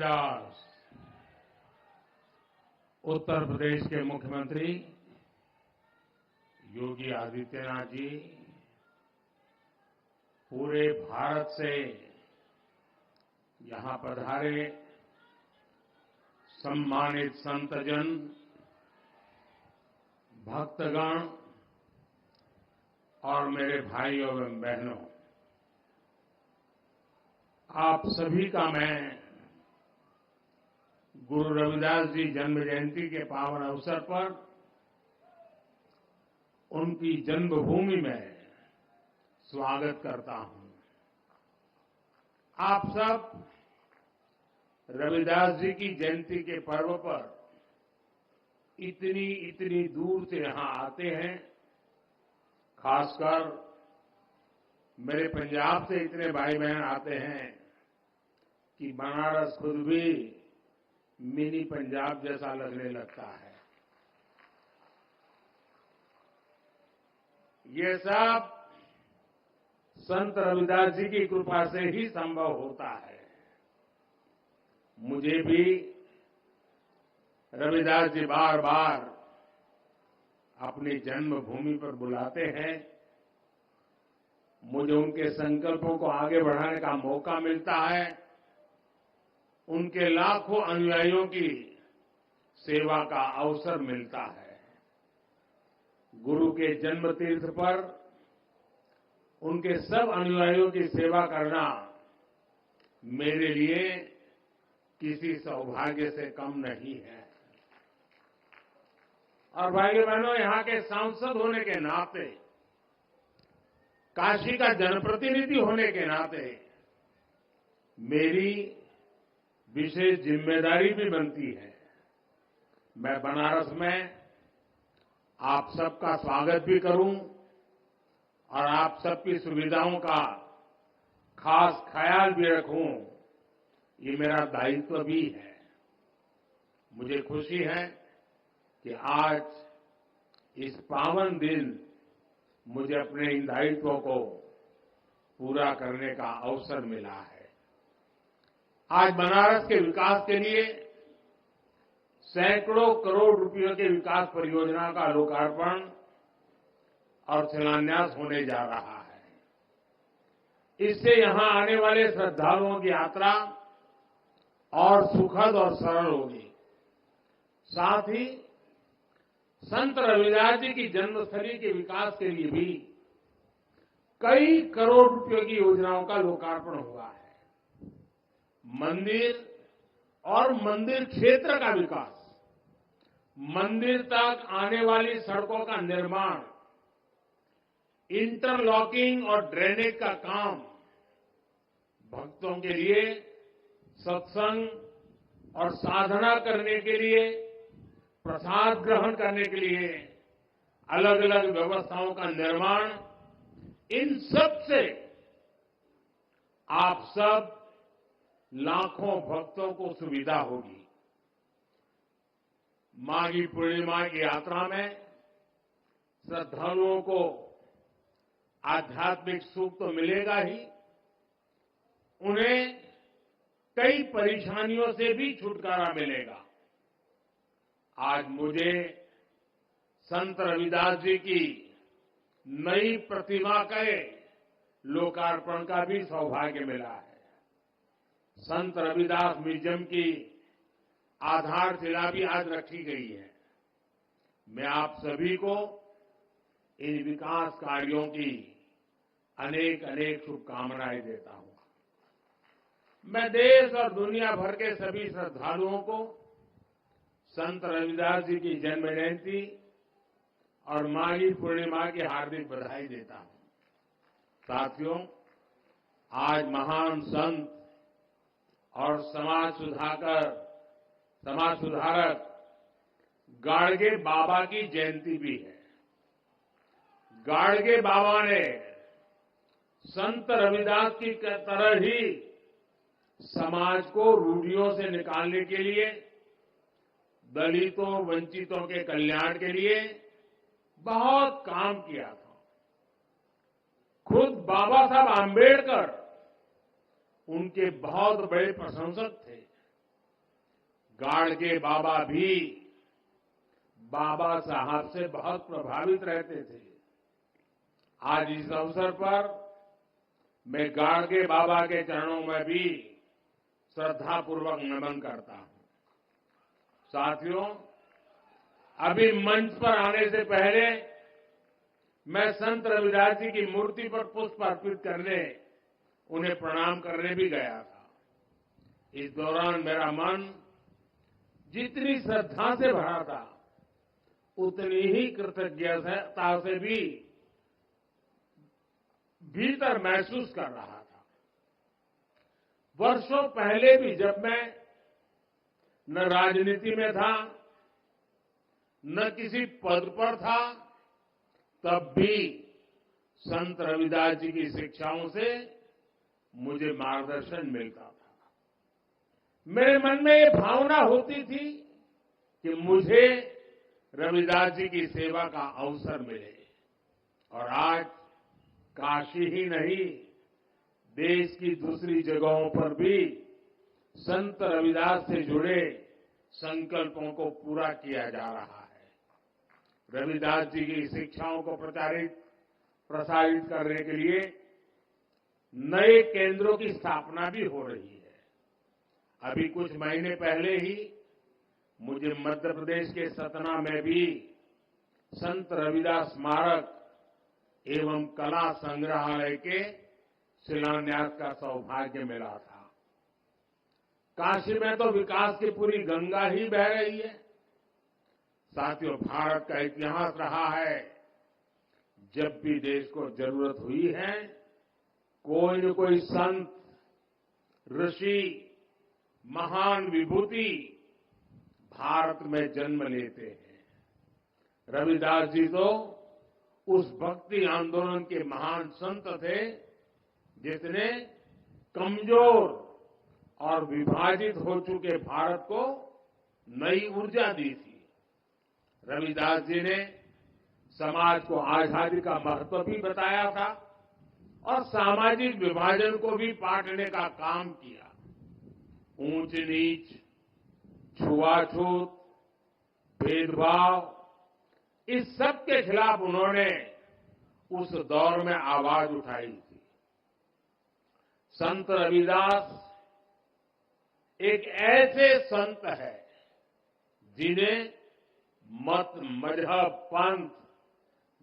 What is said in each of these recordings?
रविदास उत्तर प्रदेश के मुख्यमंत्री योगी आदित्यनाथ जी पूरे भारत से यहां पधारे सम्मानित संतजन, भक्तगण और मेरे भाइयों एवं बहनों, आप सभी का मैं गुरु रविदास जी जन्म जयंती के पावन अवसर पर उनकी जन्मभूमि में स्वागत करता हूं। आप सब रविदास जी की जयंती के पर्व पर इतनी दूर से यहां आते हैं। खासकर मेरे पंजाब से इतने भाई बहन आते हैं कि बनारस खुद भी मिनी पंजाब जैसा लगने लगता है। ये सब संत रविदास जी की कृपा से ही संभव होता है। मुझे भी रविदास जी बार बार अपनी जन्मभूमि पर बुलाते हैं। मुझे उनके संकल्पों को आगे बढ़ाने का मौका मिलता है। उनके लाखों अनुयायियों की सेवा का अवसर मिलता है। गुरु के जन्म तीर्थ पर उनके सब अनुयायियों की सेवा करना मेरे लिए किसी सौभाग्य से कम नहीं है। और भाइयों बहनों, यहां के सांसद होने के नाते, काशी का जनप्रतिनिधि होने के नाते मेरी विशेष जिम्मेदारी भी बनती है। मैं बनारस में आप सबका स्वागत भी करूं और आप सबकी सुविधाओं का खास ख्याल भी रखूं, ये मेरा दायित्व भी है। मुझे खुशी है कि आज इस पावन दिन मुझे अपने इन दायित्वों को पूरा करने का अवसर मिला है। आज बनारस के विकास के लिए सैकड़ों करोड़ रुपयों के विकास परियोजना का लोकार्पण और शिलान्यास होने जा रहा है। इससे यहां आने वाले श्रद्धालुओं की यात्रा और सुखद और सरल होगी। साथ ही संत रविदास जी की जन्मस्थली के विकास के लिए भी कई करोड़ रुपयों की योजनाओं का लोकार्पण हुआ है। मंदिर और मंदिर क्षेत्र का विकास, मंदिर तक आने वाली सड़कों का निर्माण, इंटरलॉकिंग और ड्रेनेज का काम, भक्तों के लिए सत्संग और साधना करने के लिए, प्रसाद ग्रहण करने के लिए अलग अलग व्यवस्थाओं का निर्माण, इन सब से आप सब लाखों भक्तों को सुविधा होगी। माघी पूर्णिमा की यात्रा में श्रद्धालुओं को आध्यात्मिक सुख तो मिलेगा ही, उन्हें कई परेशानियों से भी छुटकारा मिलेगा। आज मुझे संत रविदास जी की नई प्रतिमा के लोकार्पण का भी सौभाग्य मिला है। संत रविदास म्यूजियम की आधारशिला भी आज रखी गई है। मैं आप सभी को इन विकास कार्यों की अनेक अनेक शुभकामनाएं देता हूं। मैं देश और दुनिया भर के सभी श्रद्धालुओं को संत रविदास जी की जन्म जयंती और माघी पूर्णिमा की हार्दिक बधाई देता हूं। साथियों, आज महान संत और समाज सुधारक गाडगे बाबा की जयंती भी है। गाडगे बाबा ने संत रविदास की तरह ही समाज को रूढ़ियों से निकालने के लिए, दलितों वंचितों के कल्याण के लिए बहुत काम किया था। खुद बाबा साहब आम्बेडकर उनके बहुत बड़े प्रशंसक थे। गाडगे बाबा भी बाबा साहब से बहुत प्रभावित रहते थे। आज इस अवसर पर मैं गाडगे बाबा के चरणों में भी श्रद्धापूर्वक नमन करता हूं। साथियों, अभी मंच पर आने से पहले मैं संत रविदास जी की मूर्ति पर पुष्प अर्पित करने, उन्हें प्रणाम करने भी गया था। इस दौरान मेरा मन जितनी श्रद्धा से भरा था, उतनी ही कृतज्ञता से भी भीतर महसूस कर रहा था। वर्षों पहले भी जब मैं न राजनीति में था, न किसी पद पर था, तब भी संत रविदास जी की शिक्षाओं से मुझे मार्गदर्शन मिलता था। मेरे मन में ये भावना होती थी कि मुझे रविदास जी की सेवा का अवसर मिले। और आज काशी ही नहीं, देश की दूसरी जगहों पर भी संत रविदास से जुड़े संकल्पों को पूरा किया जा रहा है। रविदास जी की शिक्षाओं को प्रसारित करने के लिए नए केंद्रों की स्थापना भी हो रही है। अभी कुछ महीने पहले ही मुझे मध्य प्रदेश के सतना में भी संत रविदास स्मारक एवं कला संग्रहालय के शिलान्यास का सौभाग्य मिला था। काशी में तो विकास की पूरी गंगा ही बह रही है। साथियों, भारत का इतिहास रहा है, जब भी देश को जरूरत हुई है, कोई न कोई संत, ऋषि, महान विभूति भारत में जन्म लेते हैं। रविदास जी तो उस भक्ति आंदोलन के महान संत थे जिसने कमजोर और विभाजित हो चुके भारत को नई ऊर्जा दी थी। रविदास जी ने समाज को आजादी का महत्व भी बताया था और सामाजिक विभाजन को भी पाटने का काम किया। ऊंच नीच, छुआछूत, भेदभाव, इस सब के खिलाफ उन्होंने उस दौर में आवाज उठाई थी। संत रविदास एक ऐसे संत है जिन्हें मत, मजहब, पंथ,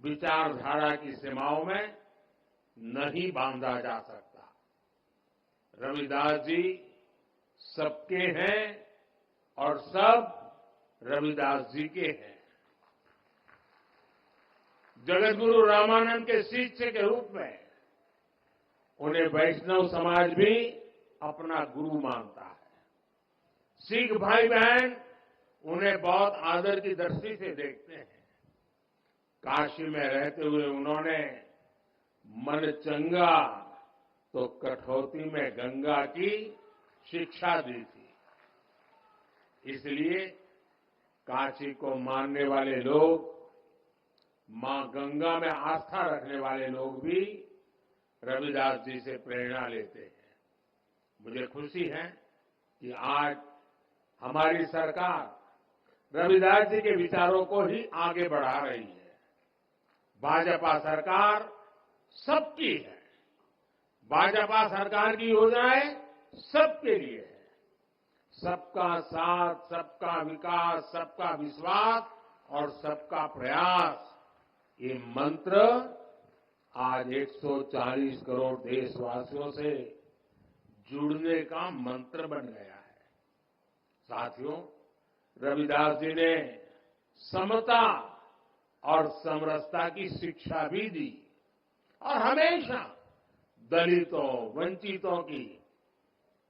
विचारधारा की सीमाओं में नहीं बांधा जा सकता। रविदास जी सबके हैं और सब रविदास जी के हैं। जगतगुरु रामानंद के शिष्य के रूप में उन्हें वैष्णव समाज भी अपना गुरु मानता है। सिख भाई बहन उन्हें बहुत आदर की दृष्टि से देखते हैं। काशी में रहते हुए उन्होंने मन चंगा तो कठौती में गंगा की शिक्षा दी थी। इसलिए काशी को मानने वाले लोग, मां गंगा में आस्था रखने वाले लोग भी रविदास जी से प्रेरणा लेते हैं। मुझे खुशी है कि आज हमारी सरकार रविदास जी के विचारों को ही आगे बढ़ा रही है। भाजपा सरकार सबकी है। भाजपा सरकार की योजनाएं सबके लिए है। सबका साथ, सबका विकास, सबका विश्वास और सबका प्रयास, ये मंत्र आज 140 करोड़ देशवासियों से जुड़ने का मंत्र बन गया है। साथियों, रविदास जी ने समता और समरसता की शिक्षा भी दी और हमेशा दलितों, वंचितों की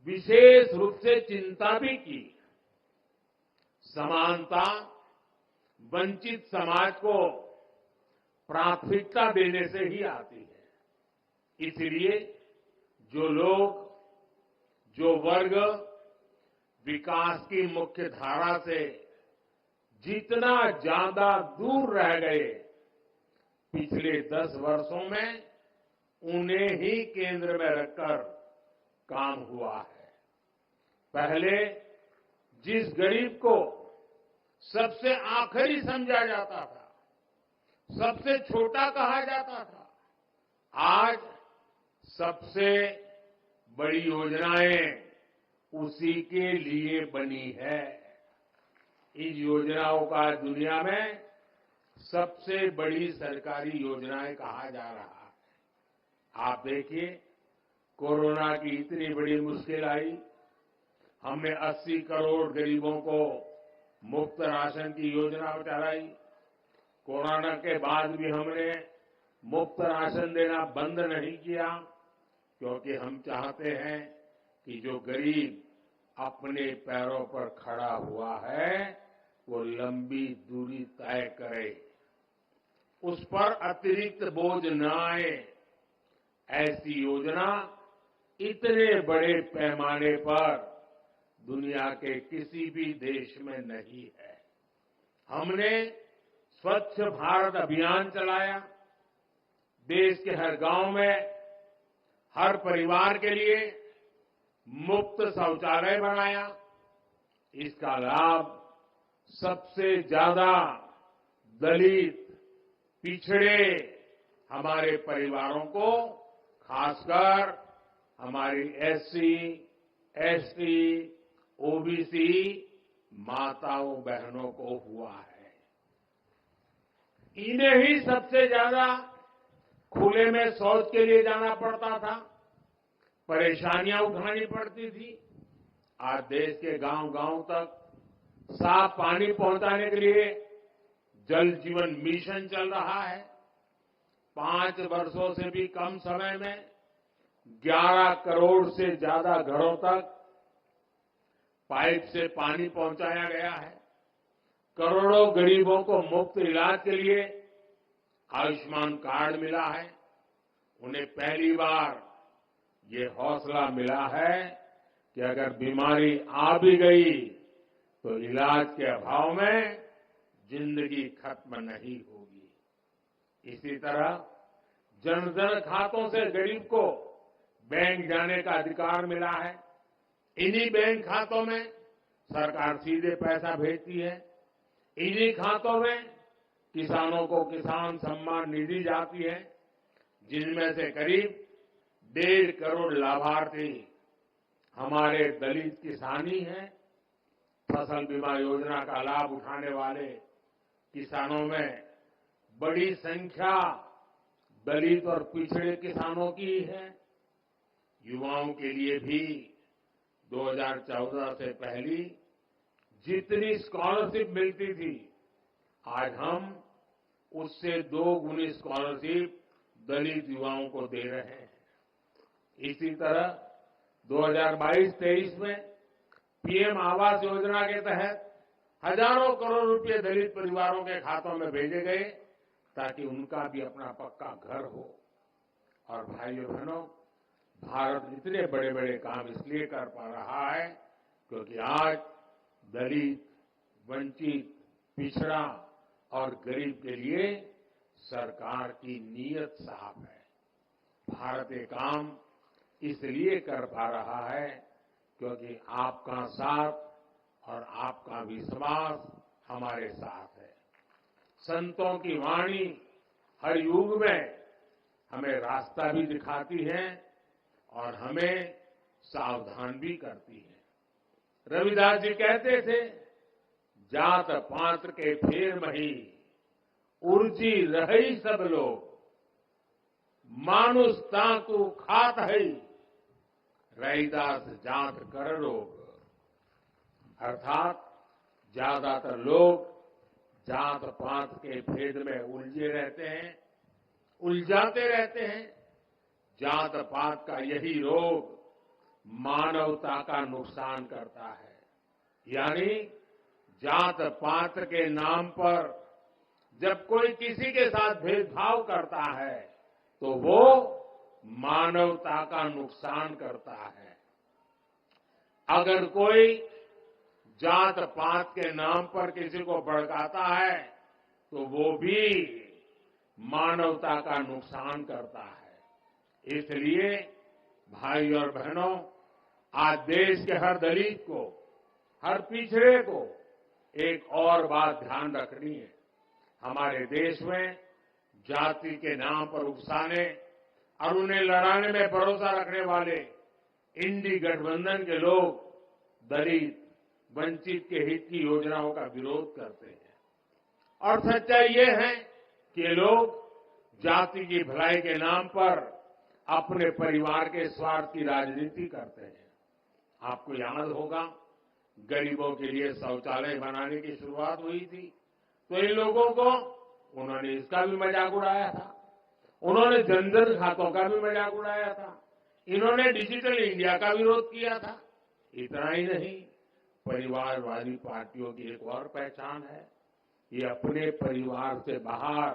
विशेष रूप से चिंता भी की। समानता, वंचित समाज को प्राथमिकता देने से ही आती है। इसलिए जो लोग, जो वर्ग विकास की मुख्य धारा से जितना ज्यादा दूर रह गए, पिछले 10 वर्षों में उन्हें ही केंद्र में रखकर काम हुआ है। पहले जिस गरीब को सबसे आखिरी समझा जाता था, सबसे छोटा कहा जाता था, आज सबसे बड़ी योजनाएं उसी के लिए बनी है। इन योजनाओं का दुनिया में सबसे बड़ी सरकारी योजनाएं कहा जा रहा है। आप देखिए, कोरोना की इतनी बड़ी मुश्किल आई, हमने 80 करोड़ गरीबों को मुफ्त राशन की योजना चलाई। कोरोना के बाद भी हमने मुफ्त राशन देना बंद नहीं किया, क्योंकि हम चाहते हैं कि जो गरीब अपने पैरों पर खड़ा हुआ है वो लंबी दूरी तय करे, उस पर अतिरिक्त बोझ न आए। ऐसी योजना इतने बड़े पैमाने पर दुनिया के किसी भी देश में नहीं है। हमने स्वच्छ भारत अभियान चलाया, देश के हर गांव में हर परिवार के लिए मुफ्त शौचालय बनाया। इसका लाभ सबसे ज्यादा दलित, पिछड़े हमारे परिवारों को, खासकर हमारी एससी, एसटी, ओबीसी माताओं बहनों को हुआ है। इन्हें ही सबसे ज्यादा खुले में शौच के लिए जाना पड़ता था, परेशानियां उठानी पड़ती थी। आज देश के गांव-गांव तक साफ पानी पहुंचाने के लिए जल जीवन मिशन चल रहा है। 5 वर्षों से भी कम समय में 11 करोड़ से ज्यादा घरों तक पाइप से पानी पहुंचाया गया है। करोड़ों गरीबों को मुफ्त इलाज के लिए आयुष्मान कार्ड मिला है। उन्हें पहली बार ये हौसला मिला है कि अगर बीमारी आ भी गई तो इलाज के अभाव में जिंदगी खत्म नहीं होगी। इसी तरह जन-धन खातों से गरीब को बैंक जाने का अधिकार मिला है। इन्हीं बैंक खातों में सरकार सीधे पैसा भेजती है। इन्हीं खातों में किसानों को किसान सम्मान निधि जाती है, जिनमें से करीब 1.5 करोड़ लाभार्थी हमारे दलित किसान ही हैं। फसल बीमा योजना का लाभ उठाने वाले किसानों में बड़ी संख्या दलित और पिछड़े किसानों की है। युवाओं के लिए भी 2014 से पहली जितनी स्कॉलरशिप मिलती थी, आज हम उससे 2 गुनी स्कॉलरशिप दलित युवाओं को दे रहे हैं। इसी तरह 2022-23 में पीएम आवास योजना के तहत हजारों करोड़ रुपए दलित परिवारों के खातों में भेजे गए, ताकि उनका भी अपना पक्का घर हो। और भाइयों बहनों, भारत इतने बड़े बड़े काम इसलिए कर पा रहा है क्योंकि आज दलित, वंचित, पिछड़ा और गरीब के लिए सरकार की नीयत साफ है। भारत ये काम इसलिए कर पा रहा है क्योंकि आपका साथ और आपका विश्वास हमारे साथ है। संतों की वाणी हर युग में हमें रास्ता भी दिखाती है और हमें सावधान भी करती है। रविदास जी कहते थे, जात पात्र के फेर मही, उर्जी रही सब लोग, मानुष ताकू खात है, रैदास जात कर रोग। अर्थात ज्यादातर लोग जात पात के भेद में उलझे रहते हैं, उलझाते रहते हैं। जात पात का यही रोग मानवता का नुकसान करता है। यानी जात पात के नाम पर जब कोई किसी के साथ भेदभाव करता है तो वो मानवता का नुकसान करता है। अगर कोई जात पात के नाम पर किसी को भड़काता है तो वो भी मानवता का नुकसान करता है। इसलिए भाई और बहनों, आज देश के हर दलित को हर पिछड़े को एक और बात ध्यान रखनी है। हमारे देश में जाति के नाम पर उकसाने और उन्हें लड़ाने में भरोसा रखने वाले इंडी गठबंधन के लोग दलित, वंचित के हित की योजनाओं का विरोध करते हैं। और सच्चाई ये है कि ये लोग जाति की भलाई के नाम पर अपने परिवार के स्वार्थ की राजनीति करते हैं। आपको याद होगा, गरीबों के लिए शौचालय बनाने की शुरुआत हुई थी तो इन लोगों को उन्होंने इसका भी मजाक उड़ाया था। उन्होंने जनधन खातों का भी मजाक उड़ाया था। इन्होंने डिजिटल इंडिया का विरोध किया था। इतना ही नहीं, परिवारवादी पार्टियों की एक और पहचान है, ये अपने परिवार से बाहर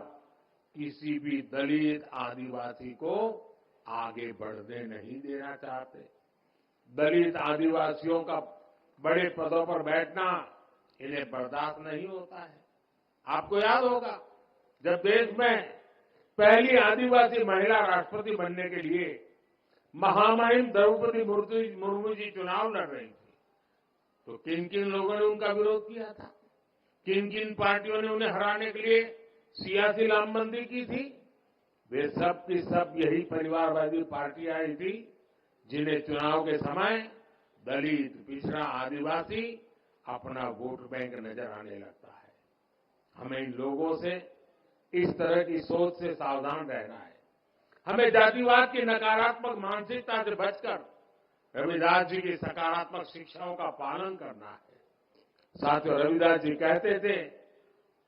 किसी भी दलित, आदिवासी को आगे बढ़ने नहीं देना चाहते। दलित, आदिवासियों का बड़े पदों पर बैठना इन्हें बर्दाश्त नहीं होता है। आपको याद होगा, जब देश में पहली आदिवासी महिला राष्ट्रपति बनने के लिए महामहिम द्रौपदी मुर्मू जी चुनाव लड़ रही थी, तो किन किन लोगों ने उनका विरोध किया था? किन किन पार्टियों ने उन्हें हराने के लिए सियासी लामबंदी की थी? वे सब की सब यही परिवारवादी पार्टियां आई थी, जिन्हें चुनाव के समय दलित, पिछड़ा, आदिवासी अपना वोट बैंक नजर आने लगता है। हमें इन लोगों से, इस तरह की सोच से सावधान रहना है। हमें जातिवाद की नकारात्मक मानसिकता से बचकर रविदास जी की सकारात्मक शिक्षाओं का पालन करना है। साथियों, रविदास जी कहते थे,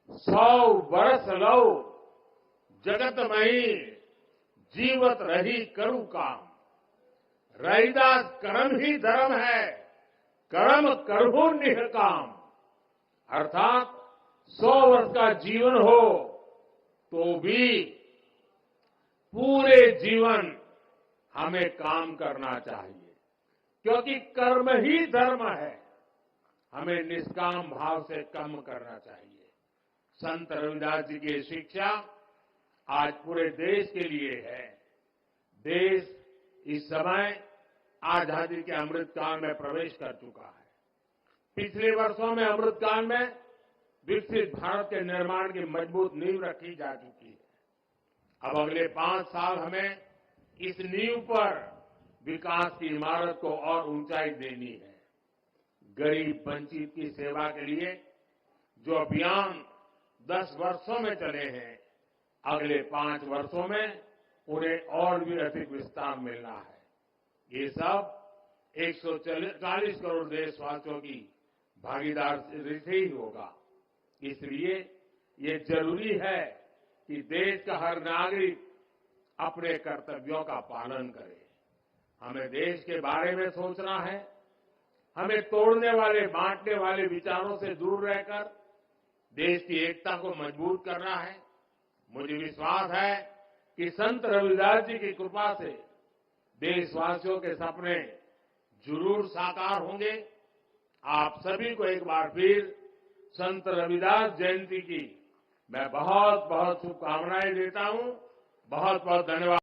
100 वर्ष लौ जगत मही जीवत रही करू काम। रविदास कर्म ही धर्म है, कर्म करहु निष्काम। अर्थात 100 वर्ष का जीवन हो तो भी पूरे जीवन हमें काम करना चाहिए, क्योंकि कर्म ही धर्म है। हमें निष्काम भाव से कर्म करना चाहिए। संत रविदास जी की शिक्षा आज पूरे देश के लिए है। देश इस समय आजादी के अमृतकाल में प्रवेश कर चुका है। पिछले वर्षों में अमृतकाल में विकसित भारत के निर्माण की मजबूत नींव रखी जा चुकी है। अब अगले 5 साल हमें इस नींव पर विकास की इमारत को और ऊंचाई देनी है। गरीब, वंचित की सेवा के लिए जो अभियान 10 वर्षों में चले हैं, अगले 5 वर्षों में उन्हें और भी अधिक विस्तार मिलना है। ये सब 140 करोड़ देशवासियों की भागीदारी से ही होगा। इसलिए ये जरूरी है कि देश का हर नागरिक अपने कर्तव्यों का पालन करे। हमें देश के बारे में सोचना है। हमें तोड़ने वाले, बांटने वाले विचारों से दूर रहकर देश की एकता को मजबूत करना है। मुझे विश्वास है कि संत रविदास जी की कृपा से देशवासियों के सपने जरूर साकार होंगे। आप सभी को एक बार फिर संत रविदास जयंती की मैं बहुत बहुत शुभकामनाएं देता हूं। बहुत बहुत धन्यवाद।